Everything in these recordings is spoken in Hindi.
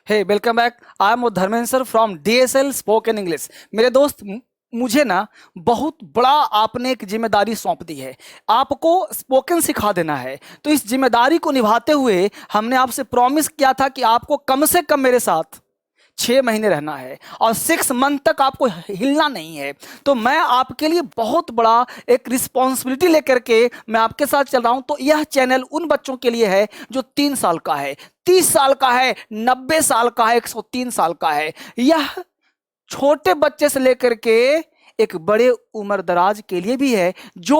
Hey welcome back. I am Dharmendra sir from DSL spoken English. मेरे दोस्त, मुझे ना बहुत बड़ा आपने एक जिम्मेदारी सौंप दी है। आपको स्पोकन सिखा देना है। तो इस जिम्मेदारी को निभाते हुए हमने आपसे प्रॉमिस किया था कि आपको कम से कम मेरे साथ 6 महीने रहना है और 6 मंथ तक आपको हिलना नहीं है। तो मैं आपके लिए बहुत बड़ा एक रिस्पॉन्सिबिलिटी लेकर के मैं आपके साथ चल रहा हूं। तो यह चैनल उन बच्चों के लिए है जो 3 साल का है, 30 साल का है, 90 साल का है, 103 साल का है। यह छोटे बच्चे से लेकर के एक बड़े उम्र दराज के लिए भी है जो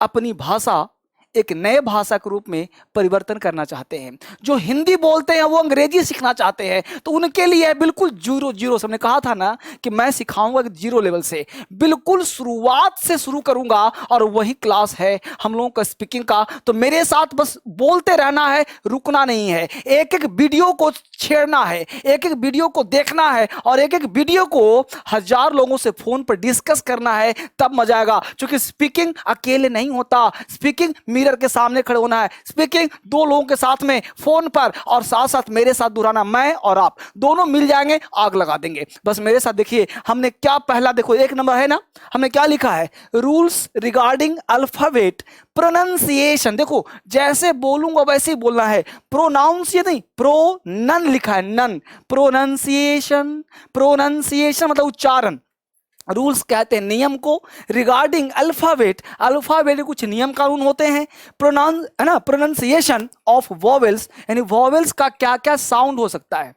अपनी भाषा एक नए भाषा के रूप में परिवर्तन करना चाहते हैं। जो हिंदी बोलते हैं वो अंग्रेजी सीखना चाहते हैं, तो उनके लिए बिल्कुल जीरो जीरो से। हमने कहा था ना कि मैं सिखाऊंगा जीरो लेवल से, बिल्कुल शुरुआत से शुरू करूंगा। और वही क्लास है हम लोगों का स्पीकिंग का। तो मेरे साथ बस बोलते रहना है, रुकना नहीं है। एक एक वीडियो को छेड़ना है, एक एक वीडियो को देखना है और एक एक वीडियो को 1000 लोगों से फोन पर डिस्कस करना है, तब मजा आएगा। क्योंकि स्पीकिंग अकेले नहीं होता, स्पीकिंग मिरर के सामने खड़े होना है, स्पीकिंग 2 लोगों के साथ में फोन पर, और साथ साथ मेरे साथ दोहराना। मैं और आप दोनों मिल जाएंगे, आग लगा देंगे। बस मेरे साथ देखिए हमने क्या पहला, देखो 1 नंबर है ना, हमने क्या लिखा है, रूल्स रिगार्डिंग अल्फाबेट प्रोनाउंसिएशन। देखो जैसे बोलूंगा वैसे ही बोलना है, प्रोनाउंस ये नहीं, प्रोनन लिखा है, नन। प्रोनाउंसिएशन, प्रोनाउंसिएशन मतलब उच्चारण। रूल्स कहते हैं नियम को, रिगार्डिंग अल्फाबेट, अल्फाबेट के कुछ नियम कानून होते हैं। प्रोनाउंस है ना, प्रोनाउंसिएशन ऑफ वॉवेल्स, यानी वॉवेल्स का क्या क्या साउंड हो सकता है।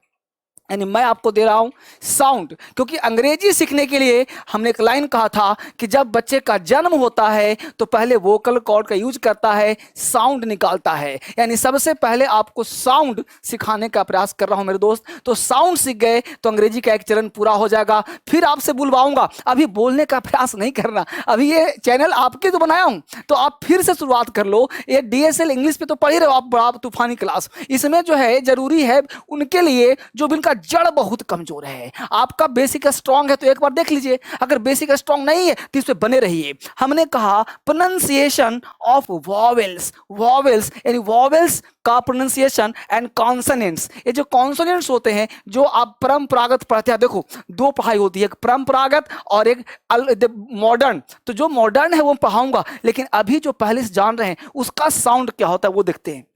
यानी मैं आपको दे रहा हूं साउंड, क्योंकि अंग्रेजी सीखने के लिए हमने एक लाइन कहा था कि जब बच्चे का जन्म होता है तो पहले वोकल कॉर्ड का यूज करता है, साउंड निकालता है। यानी सबसे पहले आपको साउंड सिखाने का प्रयास कर रहा हूं मेरे दोस्त। तो साउंड सीख गए तो अंग्रेजी का एक चरण पूरा हो जाएगा। फिर आपसे बुलवाऊंगा, अभी बोलने का प्रयास नहीं करना, अभी ये चैनल आपके तो बनाया हूं, तो आप फिर से शुरुआत कर लो। ये DSL इंग्लिश पे तो पढ़ ही रहे हो आप, बड़ा तूफानी क्लास। इसमें जो है जरूरी है उनके लिए जो जिनका जड़ बहुत कमजोर है। आपका बेसिक स्ट्रांग है तो एक बार देख लीजिए, अगर बेसिक स्ट्रांग नहीं है तो इस पे बने रहिए। हमने कहा प्रोनाउंसिएशन ऑफ वॉवेल्स, वॉवेल्स यानी वॉवेल्स का प्रोनाउंसिएशन एंड कॉन्सोनेंट्स। ये जो कॉन्सोनेंट्स होते हैं जो आप परंपरागत पढ़ते हैं, देखो 2 पढ़ाई होती है, एक परंपरागत और एक मॉडर्न। तो जो मॉडर्न है वो पढ़ाऊंगा, लेकिन अभी जो पहले से जान रहे हैं उसका साउंड क्या होता है वो देखते हैं।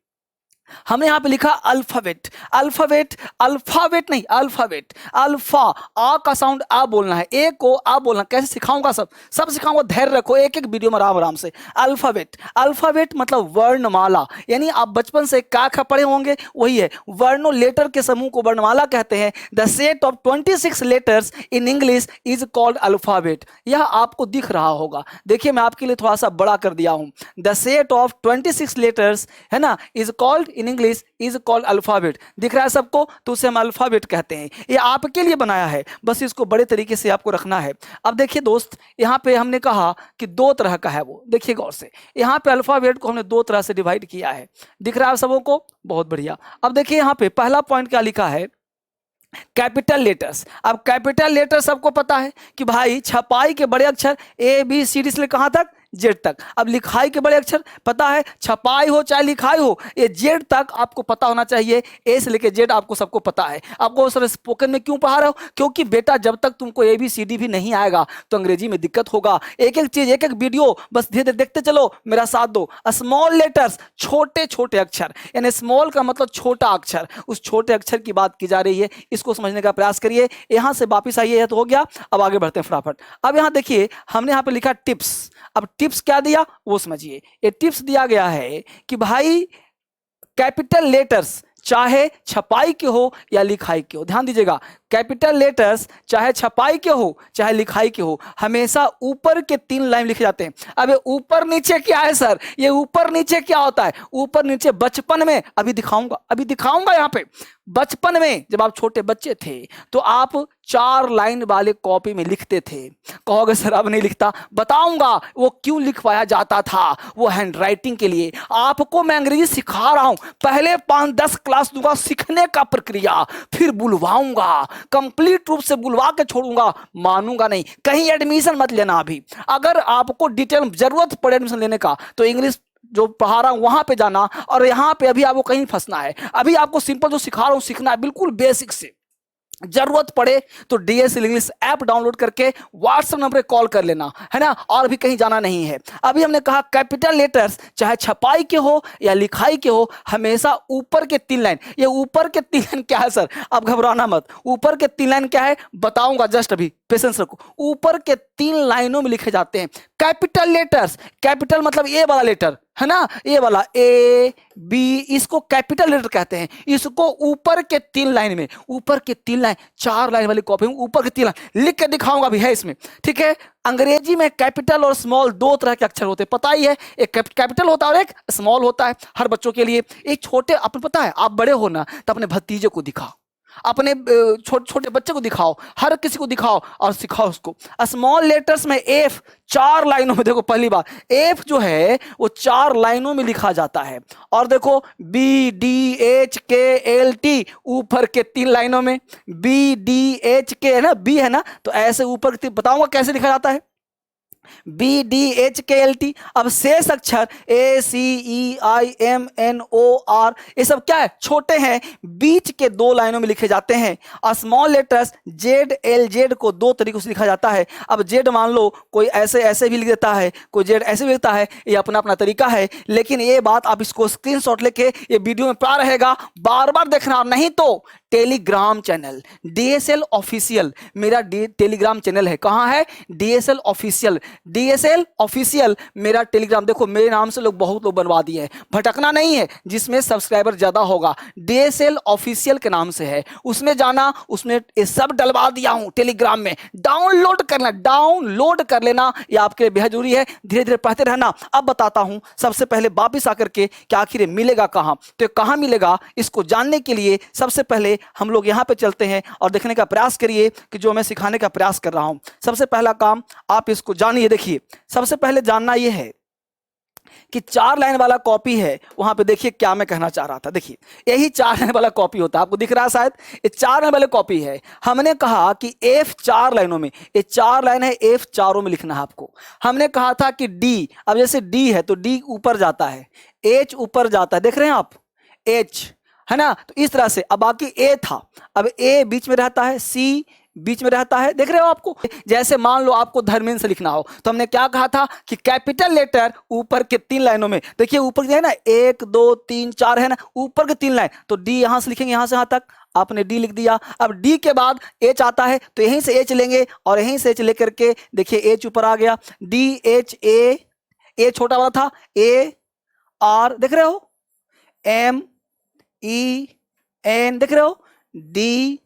हमने यहां पे लिखा अल्फाबेट, अल्फाबेट, अल्फाबेट नहीं अल्फाबेट। अल्फा, आ का साउंड आ बोलना है, ए को आ बोलना। कैसे सिखाऊंगा, सब सब सिखाऊंगा, धैर्य रखो, एक एक वीडियो में आराम आराम से। अल्फाबेट, अल्फाबेट मतलब वर्णमाला। यानी आप बचपन से क्या क्या पढ़े होंगे वही है, वर्णों लेटर के समूह को वर्णमाला कहते हैं। The set of 26 letters in English is called alphabet. यह आपको दिख रहा होगा, देखिए मैं आपके लिए थोड़ा सा बड़ा कर दिया हूं। द सेट ऑफ 26 लेटर्स है ना, is called in English is called alphabet. दिख रहा है सबको, तो उसे हम अल्फाबेट कहते हैं। ये आपके लिए बनाया है, बस इसको बड़े तरीके से आपको रखना है। अब देखिए दोस्त, यहां पे हमने कहा कि 2 तरह का है वो, देखिए गौर से, यहां पे अल्फाबेट को हमने 2 तरह से डिवाइड किया है। दिख रहा है सबों को, बहुत बढ़िया। अब देखिए यहां पे पहला पॉइंट क्या लिखा है, कैपिटल लेटर्स। अब कैपिटल लेटर सबको पता है कि भाई छपाई के बड़े अक्षर ABCD से कहां तक, जेड तक। अब लिखाई के बड़े अक्षर पता है, छपाई हो चाहे लिखाई हो, ये जेड तक आपको पता होना चाहिए। ए से लेके जेड आपको सबको पता है। आपको सर स्पोकन में क्यों पढ़ा रहे हो, क्योंकि बेटा जब तक तुमको ABCD भी नहीं आएगा तो अंग्रेजी में दिक्कत होगा। एक एक चीज, एक एक वीडियो बस धीरे धीरे देखते चलो, मेरा साथ दो। स्मॉल लेटर्स, छोटे छोटे अक्षर, यानी स्मॉल का मतलब छोटा अक्षर, उस छोटे अक्षर की बात की जा रही है, इसको समझने का प्रयास करिए। यहां से वापिस आइए तो हो गया। अब आगे बढ़ते हैं फटाफट। अब यहां देखिए हमने यहां पे लिखा टिप्स। अब टिप्स क्या दिया वो समझिए। ये टिप्स दिया गया है कि भाई कैपिटल लेटर्स चाहे छपाई के हो या लिखाई के हो, ध्यान दीजिएगा, कैपिटल लेटर्स चाहे छपाई के हो चाहे लिखाई के हो, हमेशा ऊपर के 3 लाइन लिखे जाते हैं। अब ये ऊपर नीचे क्या है सर, ये ऊपर नीचे क्या होता है, ऊपर नीचे बचपन में, अभी दिखाऊंगा यहाँ पे। बचपन में जब आप छोटे बच्चे थे तो आप 4 लाइन वाले कॉपी में लिखते थे। कहोगे सर अब नहीं लिखता, बताऊंगा वो क्यों लिखवाया जाता था, वो हैंड राइटिंग के लिए। आपको मैं अंग्रेजी सिखा रहा हूं, पहले 5-10 क्लास दूंगा सीखने का प्रक्रिया, फिर बुलवाऊंगा, कंप्लीट रूप से बुलवा के छोड़ूंगा, मानूंगा नहीं। कहीं एडमिशन मत लेना अभी, अगर आपको डिटेल जरूरत पड़े एडमिशन लेने का तो इंग्लिश जो पढ़ा रहा हूं वहां पे जाना, और यहाँ पे अभी आपको कहीं फंसना है। अभी आपको सिंपल जो सिखा रहा हूं सीखना है बिल्कुल बेसिक से। जरूरत पड़े तो डीएसएल इंग्लिश ऐप डाउनलोड करके व्हाट्सएप नंबर पे कॉल कर लेना, है ना, और भी कहीं जाना नहीं है। अभी हमने कहा कैपिटल लेटर्स चाहे छपाई के हो या लिखाई के हो, हमेशा ऊपर के 3 लाइन, ये ऊपर के 3 लाइन क्या है सर, आप घबराना मत, ऊपर के 3 लाइन क्या है बताऊंगा, जस्ट अभी पेशेंस रखो। ऊपर के 3 लाइनों में लिखे जाते हैं कैपिटल लेटर्स। कैपिटल मतलब ए वाला लेटर, है ना, ये वाला ए बी, इसको कैपिटल लेटर कहते हैं। इसको ऊपर के 3 लाइन में, ऊपर के 3 लाइन, 4 लाइन वाली कॉपी में ऊपर के 3 लाइन लिख के दिखाऊंगा भी है इसमें, ठीक है। अंग्रेजी में कैपिटल और स्मॉल 2 तरह के अक्षर होते हैं, पता ही है, एक कैपिटल होता है और एक स्मॉल होता है हर बच्चों के लिए। एक छोटे, आपको पता है, आप बड़े हो ना तो अपने भतीजे को दिखाओ, अपने छोटे छोटे बच्चे को दिखाओ, हर किसी को दिखाओ और सिखाओ उसको। स्मॉल लेटर्स में एफ 4 लाइनों में, देखो पहली बार एफ जो है वो 4 लाइनों में लिखा जाता है। और देखो B D H K L T ऊपर के 3 लाइनों में, बी डी एच के है ना, बी है ना, तो ऐसे ऊपर बताऊंगा कैसे लिखा जाता है, B D H K L T. अब शेष अक्षर A C E I M N O R, ये सब क्या है, छोटे हैं, बीच के 2 लाइनों में लिखे जाते हैं। और small letters Z L Z को 2 तरीकों से लिखा जाता है। अब जेड मान लो कोई ऐसे ऐसे भी लिख देता है, कोई जेड ऐसे भी लिखता है, ये अपना अपना तरीका है। लेकिन ये बात आप इसको स्क्रीनशॉट लेके ये वीडियो में पड़ा रहेगा, बार बार देखना, नहीं तो टेलीग्राम चैनल डीएसएल ऑफिशियल, मेरा टेलीग्राम चैनल है, कहाँ है, डीएसएल ऑफिशियल, डीएसएल ऑफिशियल मेरा टेलीग्राम। देखो मेरे नाम से लोग बहुत लोग बनवा दिए हैं, भटकना नहीं है, जिसमें सब्सक्राइबर ज्यादा होगा डीएसएल ऑफिशियल के नाम से है, उसमें जाना, उसमें ये सब डलवा दिया हूं टेलीग्राम में, डाउनलोड करना, डाउनलोड कर लेना, ये आपके लिए बेहद जरूरी है। धीरे धीरे पढ़ते रहना। अब बताता हूं सबसे पहले वापिस आकर के कि आखिर ये मिलेगा कहां, तो कहां मिलेगा, इसको जानने के लिए सबसे पहले हम लोग यहां पे चलते हैं और देखने का प्रयास करिए कि जो मैं सिखाने का प्रयास कर रहा हूं। सबसे पहला काम आप इसको जानिए। देखिए सबसे पहले जानना यह है कि 4 लाइन वाला कॉपी है, वहां पे देखिए क्या मैं कहना चाह रहा था। देखिए यही 4 लाइन वाला कॉपी होता है, आपको दिख रहा है शायद, ये 4 लाइन वाली कॉपी है। हमने कहा कि एफ 4 लाइनों में, ये 4 लाइन है, एफ चारों में लिखना है आपको। हमने कहा था कि डी, अब जैसे डी है तो डी ऊपर जाता है, एच ऊपर जाता है, देख रहे हैं आप, एच, है ना, तो इस तरह से। अब बाकी ए था, अब ए बीच में रहता है, सी बीच में रहता है, देख रहे हो आपको। जैसे मान लो आपको धर्मेंद्र से लिखना हो तो हमने क्या कहा था कि कैपिटल लेटर ऊपर के 3 लाइनों में, देखिए ऊपर है ना 1 2 3 4 है ना, ऊपर के 3 लाइन, तो डी यहां से लिखेंगे, यहां से यहां तक आपने डी लिख दिया। अब डी के बाद एच आता है तो यहीं से एच लेंगे और यहीं से एच लेकर के देखिए एच ऊपर आ गया, डी एच ए छोटा वाला था, ए आर देख रहे हो, एम ई एन देख रहे हो, डी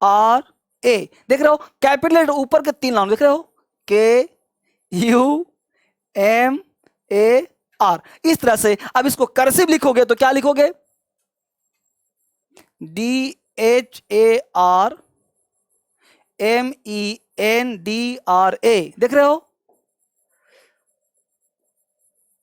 आर ए देख रहे हो, कैपिटल लेटर ऊपर के 3 लाइन देख रहे हो, के यू एम ए आर, इस तरह से। अब इसको कर्सिव लिखोगे तो क्या लिखोगे, D H A R M E N D R A, देख रहे हो,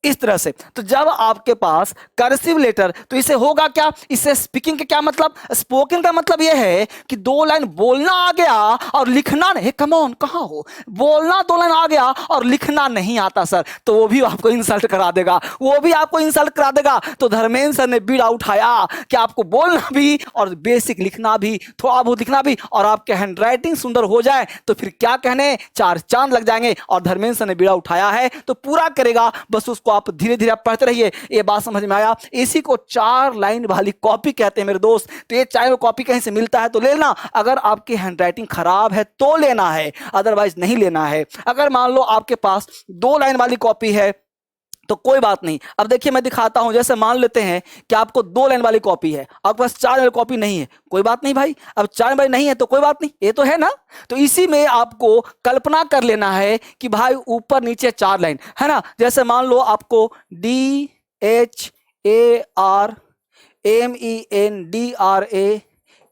इस तरह से। तो जब आपके पास कर्सिव लेटर, तो इसे होगा क्या, इससे स्पीकिंग का क्या मतलब, स्पोकन का मतलब यह है कि 2 लाइन बोलना आ गया और लिखना नहीं, कम ऑन कहां हो, बोलना 2 लाइन आ गया और लिखना नहीं आता सर, तो वो भी आपको इंसल्ट करा देगा, वो भी आपको इंसल्ट करा देगा। तो धर्मेंद्र सर ने बीड़ा उठाया कि आपको बोलना भी और बेसिक लिखना भी, थोड़ा बहुत लिखना भी, और आपके हैंडराइटिंग सुंदर हो जाए तो फिर क्या कहने, 4 चांद लग जाएंगे। और धर्मेंद्र सर ने बीड़ा उठाया है तो पूरा करेगा, बस उसको आप धीरे धीरे आप पढ़ते रहिए। ये बात समझ में आया, इसी को 4 लाइन वाली कॉपी कहते हैं मेरे दोस्त। तो ये चाहे वो कॉपी कहीं से मिलता है तो ले लेना, अगर आपकी हैंडराइटिंग खराब है तो लेना है, अदरवाइज नहीं लेना है। अगर मान लो आपके पास 2 लाइन वाली कॉपी है तो कोई बात नहीं। अब देखिए मैं दिखाता हूं, जैसे मान लेते हैं कि आपको 2 लाइन वाली कॉपी है, आपके पास 4 लाइन वाली कॉपी नहीं है, कोई बात नहीं भाई, अब 4 लाइन वाली नहीं है तो कोई बात नहीं, ये तो है ना। तो इसी में आपको कल्पना कर लेना है कि भाई ऊपर नीचे 4 लाइन है ना। जैसे मान लो आपको D H A R M E N D R A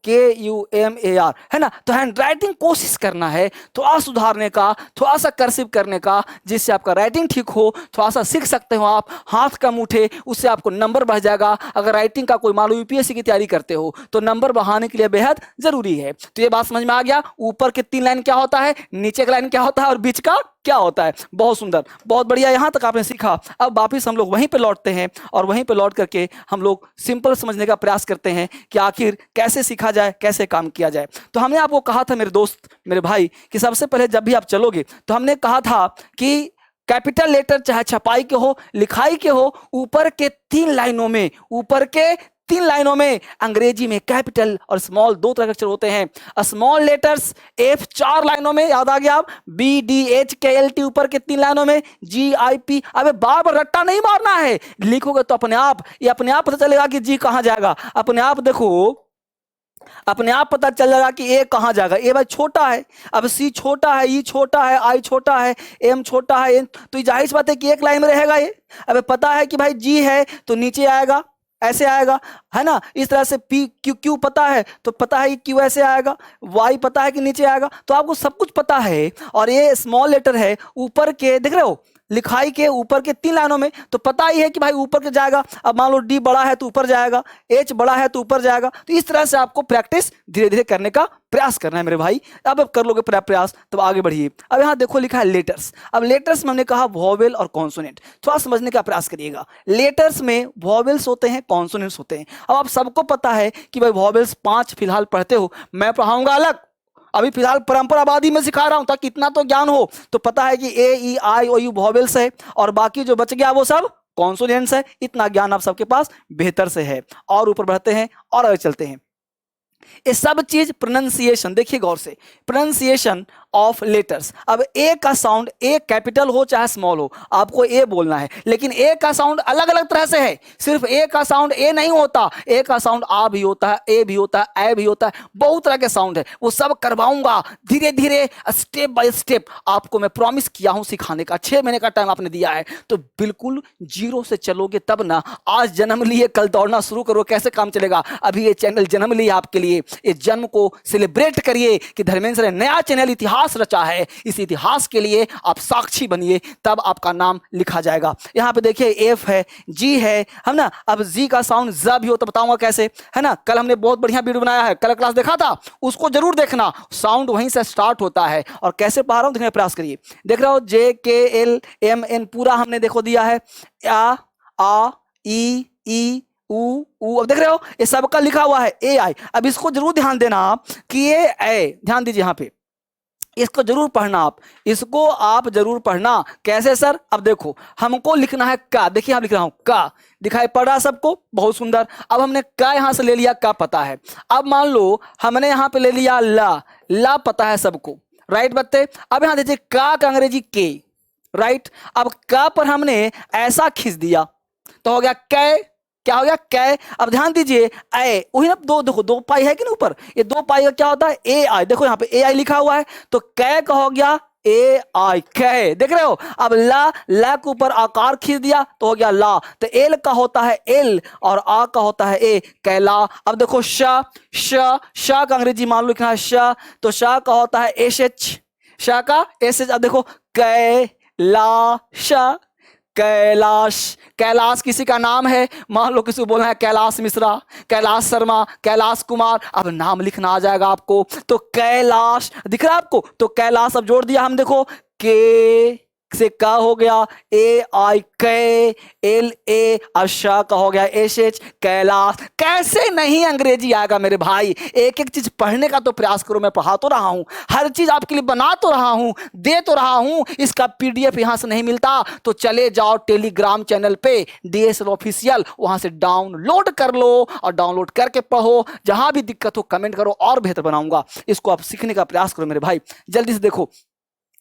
K U M A R, है ना। तो हैंडराइटिंग कोशिश करना है थोड़ा सुधारने का, थोड़ा सा कर्सिव करने का, जिससे आपका राइटिंग ठीक हो, थोड़ा सा सीख सकते हो आप, हाथ कम उठे, उससे आपको नंबर बढ़ जाएगा। अगर राइटिंग का कोई मान लो यूपीएससी की तैयारी करते हो तो नंबर बढ़ाने के लिए बेहद जरूरी है। तो ये बात समझ में आ गया, ऊपर के 3 लाइन क्या होता है, नीचे का लाइन क्या होता है और बीच का क्या होता है। बहुत सुंदर, बहुत बढ़िया, यहाँ तक आपने सीखा। अब वापिस हम लोग वहीं पे लौटते हैं और वहीं पे लौट करके हम लोग सिंपल समझने का प्रयास करते हैं कि आखिर कैसे सीखा जाए, कैसे काम किया जाए। तो हमने आपको कहा था मेरे दोस्त, मेरे भाई, कि सबसे पहले जब भी आप चलोगे तो हमने कहा था कि कैपिटल लेटर चाहे छपाई के हो, लिखाई के हो, ऊपर के 3 लाइनों में, ऊपर के 3 लाइनों में अंग्रेजी में कैपिटल और स्मॉल 2 तरह के अक्षर होते हैं। स्मॉल लेटर्स F 4 लाइनों में, याद आ गया आप, BDHKLT ऊपर के 3 लाइनों में, GIP। अबे बार बार रट्टा नहीं मारना है, लिखोगे तो अपने आप, ये अपने आप पता चलेगा कि जी कहां जाएगा। अपने आप देखो, अपने आप पता चल जाएगा कि ए कहां जाएगा। ए भाई छोटा है, अब सी छोटा है, ई छोटा है, आई छोटा है, एम छोटा है, तो जाहिर सी बात है कि एक लाइन में रहेगा ये। अब पता है कि भाई जी है तो नीचे आएगा, ऐसे आएगा, है ना। इस तरह से पी क्यू, क्यू पता है तो पता है कि क्यू ऐसे आएगा, वाई पता है कि नीचे आएगा, तो आपको सब कुछ पता है। और ये स्मॉल लेटर है ऊपर के, देख रहे हो, लिखाई के ऊपर के 3 लाइनों में, तो पता ही है कि भाई ऊपर के जाएगा। अब मान लो डी बड़ा है तो ऊपर जाएगा, एच बड़ा है तो ऊपर जाएगा। तो इस तरह से आपको प्रैक्टिस धीरे धीरे करने का प्रयास करना है मेरे भाई। अब कर लोगे प्रयास तब आगे बढ़िए। अब यहाँ देखो लिखा है लेटर्स। अब लेटर्स में हमने कहा वॉवेल और कॉन्सोनेंट, थोड़ा समझने का प्रयास करिएगा। लेटर्स में वॉवेल्स होते हैं, कॉन्सोनेंट्स होते हैं। अब आप सबको पता है कि भाई वॉवेल्स 5 फिलहाल पढ़ते हो, मैं पढ़ाऊंगा अलग। अभी फिलहाल परंपरावादी में सिखा रहा हूं ताकि इतना तो ज्ञान हो। तो पता है कि ए ई आई ओ यू वॉवेल्स है और बाकी जो बच गया वो सब कॉन्सोनेंट्स है। इतना ज्ञान आप सबके पास बेहतर से है। और ऊपर बढ़ते हैं और आगे चलते हैं। ये सब चीज प्रोनाउंसिएशन, देखिए गौर से, प्रोनाउंसिएशन ऑफ लेटर्स। अब ए का साउंड, ए कैपिटल हो चाहे स्मॉल हो, आपको ए बोलना है। लेकिन ए का साउंड अलग अलग तरह से है, सिर्फ ए का साउंड ए नहीं होता। ए का साउंड आ भी होता है, ए भी होता है, ए भी होता है, बहुत तरह के साउंड है। वो सब करवाऊंगा धीरे धीरे, स्टेप बाय स्टेप। आपको मैं प्रॉमिस किया हूं सिखाने का, 6 महीने का टाइम आपने दिया है, तो बिल्कुल जीरो से चलोगे तब ना। आज जन्म लिए, कल दौड़ना शुरू करो, कैसे काम चलेगा। अभी ये चैनल जन्म लिया आपके लिए, इस जन्म को सेलिब्रेट करिए कि धर्मेंद्र ने नया चैनल इतिहास रचा है। इस इतिहास के लिए आप साक्षी बनिए, तब आपका नाम लिखा जाएगा। यहां पे देखिए एफ है, जी है, हम ना। अब जी का साउंड ज भी हो तो बताऊंगा कैसे, है ना। कल हमने बहुत बढ़िया वीडियो बनाया है, कल क्लास देखा था, उसको जरूर देखना। साउंड वहीं से स्टार्ट होता है। और कैसे पढ़ा रहा हूं देखने का प्रयास करिए। देख रहे हो JKLMN पूरा हमने देखो दिया है, आ ई ऊ। अब देख रहे हो ये सबका लिखा हुआ है AI। अब इसको जरूर ध्यान देना आप कि ये ए, ध्यान दीजिए यहाँ पे, इसको जरूर पढ़ना आप, इसको आप जरूर पढ़ना। कैसे सर? अब देखो हमको लिखना है का, देखिए हम लिख रहा हूं का, दिखाई पड़ रहा सबको, बहुत सुंदर। अब हमने का यहां से ले लिया, का पता है। अब मान लो हमने यहां पे ले लिया ला पता है सबको, राइट बच्चे। अब यहां देखिए का अंग्रेजी के, राइट। अब का पर हमने ऐसा खींच दिया तो हो गया कै, क्या हो गया कै। अब ध्यान दीजिए ए, वही ना, दो देखो 2 पाई है कि ना ऊपर, ये 2 पाई का क्या होता है AI। देखो यहाँ पे AI लिखा हुआ है, तो कै का हो गया AI, कै। देख रहे हो। अब ला के ऊपर आकार खींच दिया तो हो गया ला, तो एल का होता है एल और आ का होता है ए, कैला। अब देखो श का अंग्रेजी मान लो लिखना है श, तो श का होता है SH, श का SH। अब देखो कैलाश, कैलाश, कैलाश किसी का नाम है, मान लो किसी को बोलना है कैलाश मिश्रा, कैलाश शर्मा, कैलाश कुमार। अब नाम लिखना आ जाएगा आपको, तो कैलाश दिख रहा है आपको, तो कैलाश। अब जोड़ दिया हम, देखो के से का हो गया AI, कै, LA, अशा का हो गया SH, कैलाश। कैसे नहीं अंग्रेजी आएगा मेरे भाई। एक एक चीज पढ़ने का तो प्रयास करो। मैं पढ़ा तो रहा हूं, हर चीज आपके लिए बना तो रहा हूं, दे तो रहा हूं। इसका PDF यहां से नहीं मिलता तो चले जाओ टेलीग्राम चैनल पे DSL ऑफिशियल, वहां से डाउनलोड कर लो और डाउनलोड करके पढ़ो। जहां भी दिक्कत हो कमेंट करो, और बेहतर बनाऊंगा। इसको आप सीखने का प्रयास करो मेरे भाई। जल्दी से देखो,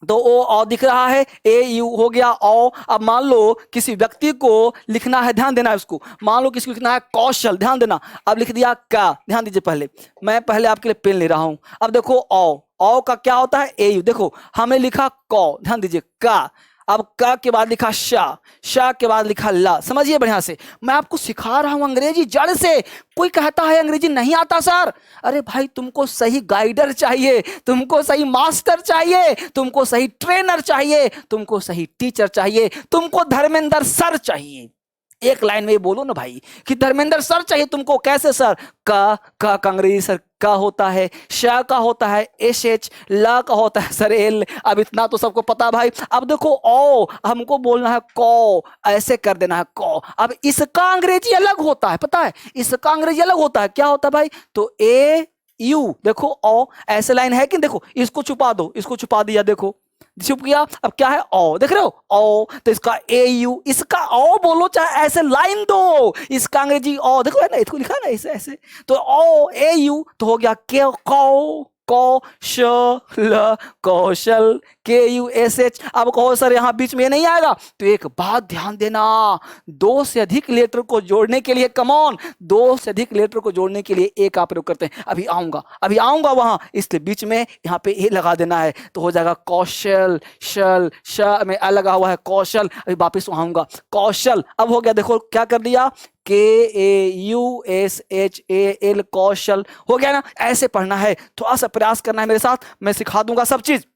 तो ओ दिख रहा है, AU हो गया ओ। अब मान लो किसी व्यक्ति को लिखना है, ध्यान देना है उसको, मान लो किसी को लिखना है कौशल, ध्यान देना। अब लिख दिया का, ध्यान दीजिए, पहले मैं पहले आपके लिए पेन ले रहा हूं। अब देखो ओ का क्या होता है AU। देखो हमने लिखा कौ, ध्यान दीजिए का। अब का के बाद लिखा शा के बाद लिखा ला। समझिए बढ़िया से, मैं आपको सिखा रहा हूं अंग्रेजी जड़ से। कोई कहता है अंग्रेजी नहीं आता सर, अरे भाई तुमको सही गाइडर चाहिए, तुमको सही मास्टर चाहिए, तुमको सही ट्रेनर चाहिए, तुमको सही टीचर चाहिए, तुमको धर्मेंद्र सर चाहिए। एक लाइन में ये बोलो ना भाई कि धर्मेंद्र सर चाहिए तुमको, कैसे सर? का अंग्रेजी सर का होता है, श का होता है एच एच, ल का होता है सर एल। अब इतना तो सबको पता भाई। अब देखो ओ, हमको बोलना है को, ऐसे कर देना है को। अब इसका अंग्रेजी अलग होता है, पता है इसका अंग्रेजी अलग होता है, क्या होता है भाई? तो ए यू, देखो ओ ऐसे लाइन है कि देखो इसको छुपा दो, इसको छुपा दिया, देखो छुप गया। अब क्या है ओ, देख रहे हो ओ, तो इसका ए यू, इसका ओ बोलो चाहे ऐसे लाइन दो, इसका अंग्रेजी ओ देखो है ना, इसको लिखा है ना ऐसे ऐसे, तो ओ ए यू तो हो गया के कौशल, कौशल के यू एस एच। अब कहो सर यहाँ बीच में नहीं आएगा, तो एक बात ध्यान देना, दो से अधिक लेटर को जोड़ने के लिए, कम ऑन, दो से अधिक लेटर को जोड़ने के लिए एक आप प्रयोग करते हैं। अभी आऊंगा वहां, इसलिए बीच में यहाँ पे ए लगा देना है, तो हो जाएगा कौशल, शल श में अ लगा हुआ है कौशल। अभी वापिस आऊंगा कौशल। अब हो गया, देखो क्या कर दिया, K A U S H A L, Kaushal हो गया ना। ऐसे पढ़ना है, थोड़ा सा प्रयास करना है मेरे साथ, मैं सिखा दूंगा सब चीज।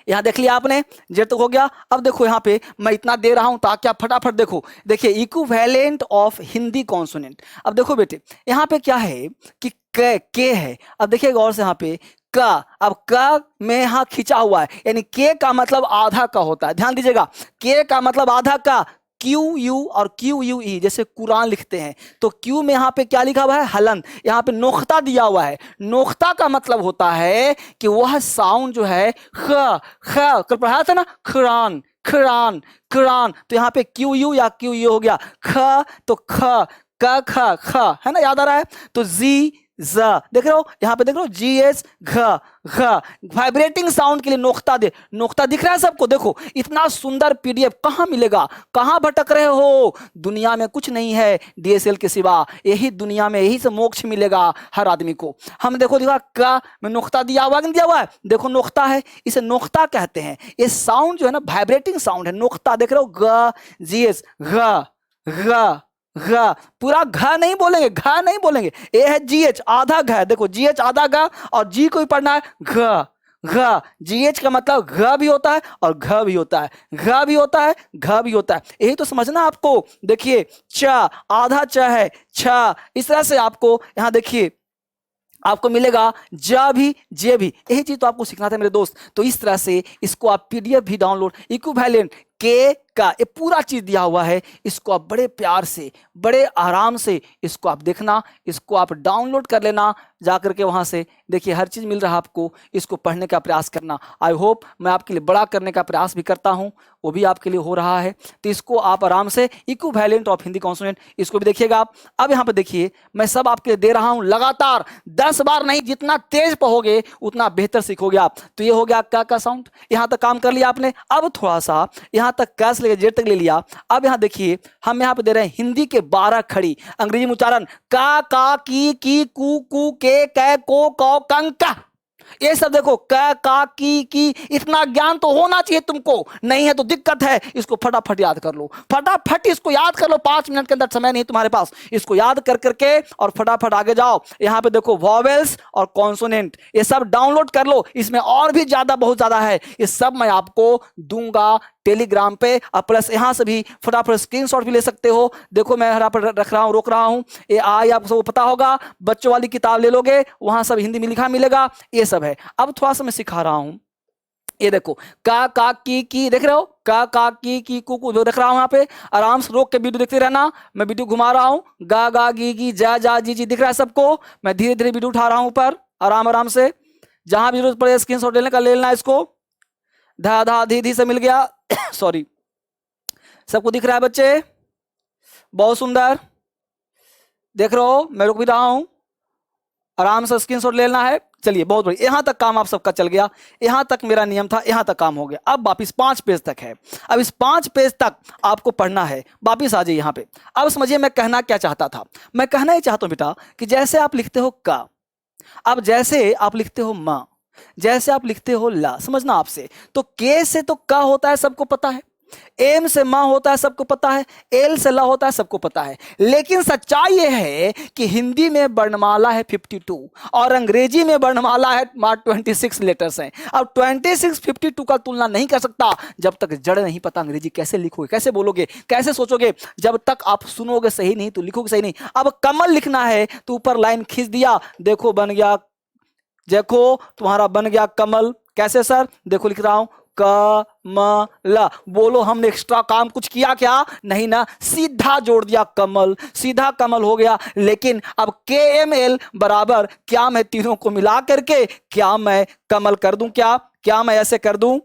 यहां देख लिया आपने, जेड तक हो गया। अब देखो यहाँ पे मैं इतना दे रहा हूं ताकि आप फटाफट देखो, देखिए इक्विवेलेंट ऑफ हिंदी कॉन्सोनेंट। अब देखो बेटे यहाँ पे क्या है कि के है। अब देखिए गौर से यहाँ पे का, अब का में यहाँ खिंचा हुआ है, यानी के का मतलब आधा का होता है, ध्यान दीजिएगा, के का मतलब आधा का। क्यू यू और क्यू यू ई, जैसे कुरान लिखते हैं तो क्यू में यहाँ पे क्या लिखा हुआ है, हलन, यहाँ पे नोख्ता दिया हुआ है। नोख्ता का मतलब होता है कि वह साउंड जो है ख, कल पढ़ाया था ना, खुरान खुरान खुरान, तो यहाँ पे क्यू यू या क्यू यू हो गया ख, तो ख क ख ख, है ना, याद आ रहा है। तो जी ज, देख रहे हो यहाँ पे, देख रहे हो जी एस घ घ, वाइब्रेटिंग साउंड के लिए नोख्ता दे, नोख्ता दिख रहा है सबको। देखो इतना सुंदर पीडीएफ कहाँ मिलेगा, कहाँ भटक रहे हो, दुनिया में कुछ नहीं है डीएसएल के सिवा, यही दुनिया में यही से मोक्ष मिलेगा हर आदमी को। हम देखो देखा का में नोख्ता दिया हुआ नहीं दिया हुआ है, देखो नोख्ता है, इसे नोख्ता कहते हैं। ये साउंड जो है ना वाइब्रेटिंग साउंड है, नोख्ता, देख रहे हो ग जी एस घ घ घ, पूरा घ नहीं बोलेंगे, घ नहीं बोलेंगे, ए है जी एच आधा घ, देखो जी एच आधा घ, और जी को भी पढ़ना है घ घ। जी एच का मतलब घ भी होता है और घ भी होता है, घ भी होता है घ भी होता है, यही तो समझना आपको। देखिए च आधा च है छ, इस तरह से आपको यहाँ देखिए आपको मिलेगा जा भी जे भी, यही चीज तो आपको सीखना था मेरे दोस्त। तो इस तरह से इसको आप पीडीएफ भी डाउनलोड, इक्विवेलेंट के का ये पूरा चीज दिया हुआ है, इसको आप बड़े प्यार से बड़े आराम से इसको आप देखना, इसको आप डाउनलोड कर लेना जा करके वहां से, देखिए हर चीज मिल रहा है आपको, इसको पढ़ने का प्रयास करना। आई होप मैं आपके लिए बड़ा करने का प्रयास भी करता हूं, वो भी आपके लिए हो रहा है। तो इसको आप आराम से, इक्विवेलेंट ऑफ हिंदी कॉन्सोनेंट, इसको भी देखिएगा आप। अब यहाँ पे देखिए मैं सब आपके लिए दे रहा हूं लगातार, 10 बार नहीं, जितना तेज पढ़ोगे उतना बेहतर सीखोगे आप। तो ये हो गया का साउंड, यहाँ तक काम कर लिया आपने। अब थोड़ा सा यहाँ तक कैस लेके जेड तक ले लिया। अब यहाँ देखिए हम यहाँ पे दे रहे हैं हिंदी के 12 खड़ी अंग्रेजी में उच्चारण, का की कू के को कौ कंक का, ये सब देखो का की, इतना ज्ञान तो होना चाहिए तुमको, नहीं है तो दिक्कत है। इसको फटाफट याद कर लो, फटाफट इसको याद कर लो, 5 मिनट के अंदर समय नहीं तुम्हारे पास, इसको याद कर करके और फटाफट आगे जाओ। यहाँ पे देखो वॉवेल्स और कॉन्सोनेंट, ये सब डाउनलोड कर लो, इसमें और भी ज्यादा बहुत ज्यादा है, ये सब मैं आपको दूंगा टेलीग्राम पे। और प्लस यहाँ से भी फटाफट स्क्रीनशॉट भी ले सकते हो। देखो मैं यहाँ पर रख रहा हूँ, रोक रहा हूँ, ये आई आप सबको पता होगा, बच्चों वाली किताब ले लोगे वहां सब हिंदी में लिखा मिलेगा, ये सब है। अब थोड़ा सा मैं सिखा रहा हूँ, ये देखो का की देख रहे हो, का की कू रख रहा हूँ यहाँ पे, आराम से रोक के वीडियो देखते रहना, मैं वीडियो घुमा रहा हूँ, गा गी जा जी दिख रहा है सबको, मैं धीरे धीरे वीडियो उठा रहा हूँ ऊपर, आराम से, जहां भी जरूरत पड़े स्क्रीनशॉट लेने का ले लेना, इसको धा धी से मिल गया सॉरी, सबको दिख रहा है बच्चे, बहुत सुंदर देख रहे हो, मैं रुक भी रहा हूं, आराम से स्क्रीनशॉट लेना है। चलिए बहुत बढ़िया, यहां तक काम आप सबका चल गया, यहां तक मेरा नियम था, यहां तक काम हो गया। अब वापिस 5 पेज तक है, अब इस 5 पेज तक आपको पढ़ना है। वापिस आ जाइए यहाँ पे। अब समझिए मैं कहना क्या चाहता था, मैं कहना ही चाहता हूं बेटा कि जैसे आप लिखते हो का, अब जैसे आप लिखते हो मां, जैसे आप लिखते हो ला, समझना आपसे, तो के से तो का होता है सबको पता है, एम से माँ होता है सबको पता है, एल से ला होता है सबको पता है, लेकिन सच्चाई यह है कि हिंदी में वर्णमाला है 52 और अंग्रेजी में वर्णमाला है 26 लेटर्स हैं। अब 26 52 का तुलना नहीं कर सकता जब तक जड़ नहीं पता अंग्रेजी कैसे लिखोगे, कैसे बोलोगे, कैसे सोचोगे, जब तक आप सुनोगे सही नहीं तो लिखोगे सही नहीं। अब कमल लिखना है तो ऊपर लाइन खींच दिया, देखो बन गया, देखो तुम्हारा बन गया कमल। कैसे सर? देखो लिख रहा हूं कमला। बोलो हमने एक्स्ट्रा काम कुछ किया क्या? नहीं ना, सीधा जोड़ दिया कमल, सीधा कमल हो गया। लेकिन अब KML बराबर क्या मैं तीनों को मिला करके क्या मैं कमल कर दूं? क्या मैं ऐसे कर दूं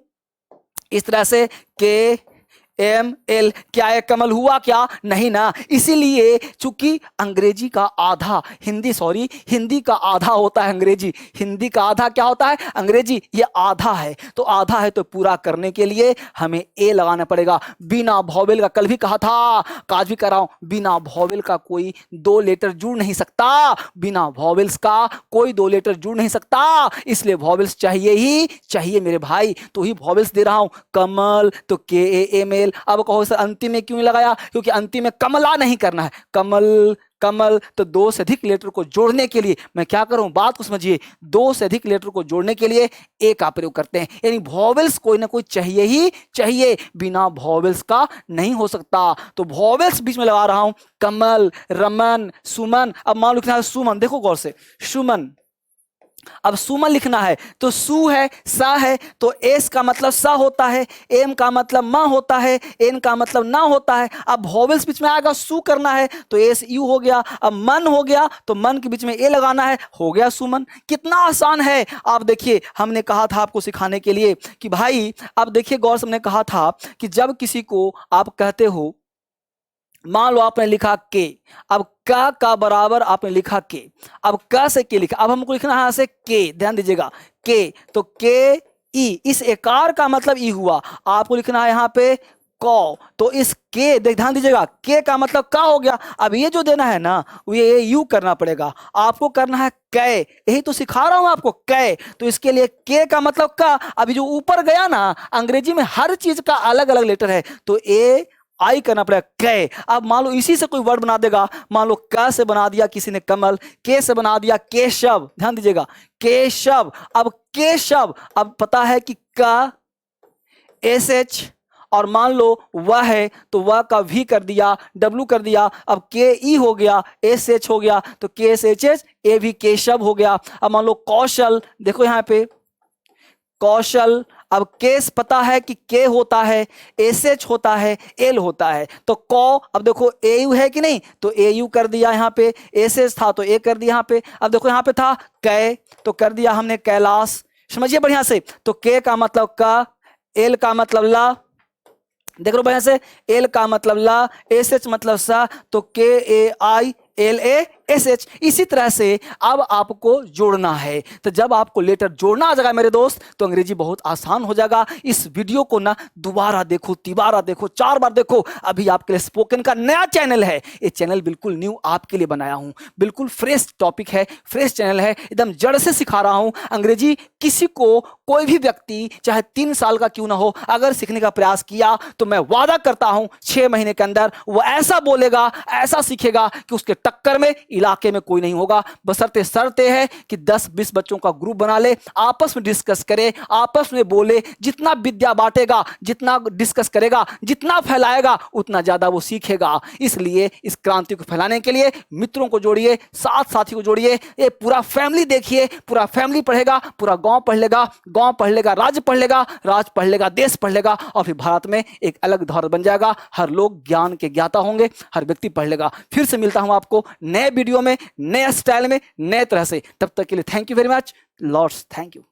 इस तरह से KML? क्या ये कमल हुआ क्या? नहीं ना। इसीलिए चूंकि अंग्रेजी का आधा हिंदी का आधा होता है अंग्रेजी, हिंदी का आधा क्या होता है? अंग्रेजी। ये आधा है तो आधा है तो पूरा करने के लिए हमें ए लगाना पड़ेगा। बिना वॉवेल का, कल भी कहा था, आज भी कर रहा हूं, बिना वॉवेल का कोई दो लेटर जुड़ नहीं सकता, बिना वॉवेल्स का कोई दो लेटर जुड़ नहीं सकता, इसलिए वॉवेल्स चाहिए ही चाहिए मेरे भाई। तो ही वॉवेल्स दे रहा हूं, कमल तो KAML। अब कहो सर अंतिम में क्यों लगाया? क्योंकि अंतिम में कमला नहीं करना है, कमल तो दो से अधिक लेटर को जोड़ने के लिए मैं क्या करूं? बात को समझिए, दो से अधिक लेटर को जोड़ने के लिए ए का प्रयोग करते हैं, यानी वॉवेल्स कोई ना कोई चाहिए ही चाहिए, बिना वॉवेल्स का नहीं हो सकता। तो वॉवेल्स बीच में लगा रहा हूं, कमल, रमन, सुमन। अब मान लो लिखना है सुमन, देखो गौर से, सुमन। अब सुमन लिखना है तो सु है, सा है, तो एस का मतलब सा होता है, एम का मतलब माँ होता है, एन का मतलब ना होता है। अब वॉवेल्स बीच में आएगा, सु करना है तो एस यू हो गया। अब मन हो गया तो मन के बीच में ए लगाना है, हो गया सुमन। कितना आसान है। आप देखिए, हमने कहा था आपको सिखाने के लिए कि भाई अब देखिए गौर से, हमने कहा था कि जब किसी को आप कहते हो, मान लो आपने लिखा के, अब का बराबर आपने लिखा के, अब क से के लिखा, अब हमको लिखना है यहां से के, ध्यान दीजिएगा, के तो के ई, इस एकार का मतलब ई हुआ, आपको लिखना है यहां पे कौ, तो इस के, ध्यान दीजिएगा, के का मतलब का हो गया। अब ये जो देना है ना, ये यू करना पड़ेगा, आपको करना है कै, यही तो सिखा रहा हूं आपको, कै। तो इसके लिए के का मतलब का। अभी जो ऊपर गया ना, अंग्रेजी में हर चीज का अलग अलग लेटर है, तो ए आई करना पड़ेगा कै। अब मान लो इसी से कोई वर्ड बना देगा, मान लो क से बना दिया किसी ने कमल, के से बना दिया केशव, ध्यान दीजिएगा केशव। अब केशव, अब पता है कि का SH, और मान लो वह है तो वह का V कर दिया, W कर दिया, अब KE हो गया, SH हो गया, तो KSHH ए भी केशव हो गया। अब मान लो कौशल, देखो यहाँ पे कौशल, अब केस पता है कि के होता है, SH होता है, एल होता है, तो कौ, अब देखो AU है कि नहीं, तो AU कर दिया यहाँ पे, SH था तो ए कर दिया यहाँ पे। अब देखो यहाँ पे था कै, तो कर दिया हमने कैलाश। समझिए बढ़िया से, तो के का मतलब का, एल का मतलब ला, देख लो बढ़िया से, एल का मतलब ला, SH मतलब सा, तो KAILASH। इसी तरह से अब आपको जोड़ना है, तो जब आपको लेटर जोड़ना आ जाएगा मेरे दोस्त, तो अंग्रेजी बहुत आसान हो जाएगा। इस वीडियो को ना दोबारा देखो, तिबारा देखो, 4 बार देखो। अभी आपके लिए स्पोकन का नया चैनल है, ये चैनल बिल्कुल न्यू आपके लिए बनाया हूं, बिल्कुल फ्रेश टॉपिक है, फ्रेश चैनल है, एकदम जड़ से सिखा रहा हूं अंग्रेजी। किसी को, कोई भी व्यक्ति चाहे 3 साल का क्यों ना हो, अगर सीखने का प्रयास किया तो मैं वादा करता हूं 6 महीने के अंदर वो ऐसा बोलेगा, ऐसा सीखेगा कि उसके टक्कर में इलाके में कोई नहीं होगा। बशर्ते शर्त है कि 10-20 बच्चों का ग्रुप बना ले, आपस में डिस्कस करे, आपस में बोले। जितना विद्या बांटेगा, जितना डिस्कस करेगा, जितना फैलाएगा, उतना ज्यादा वो सीखेगा। इसलिए इस क्रांति को फैलाने के लिए मित्रों को जोड़िए, साथ साथी को जोड़िए, ये पूरा फैमिली देखिए, पूरा फैमिली पढ़ेगा, पूरा गांव पढ़ लेगा, गांव पढ़ लेगा, राज्य पढ़ लेगा, राज्य पढ़ लेगा, देश पढ़ लेगा, और फिर भारत में एक अलग धौर बन जाएगा। हर लोग ज्ञान के ज्ञाता होंगे, हर व्यक्ति पढ़ लेगा। फिर से मिलता हूं आपको नए वीडियो में, नए स्टाइल में, नए तरह से। तब तक के लिए thank you very much, lords, thank you.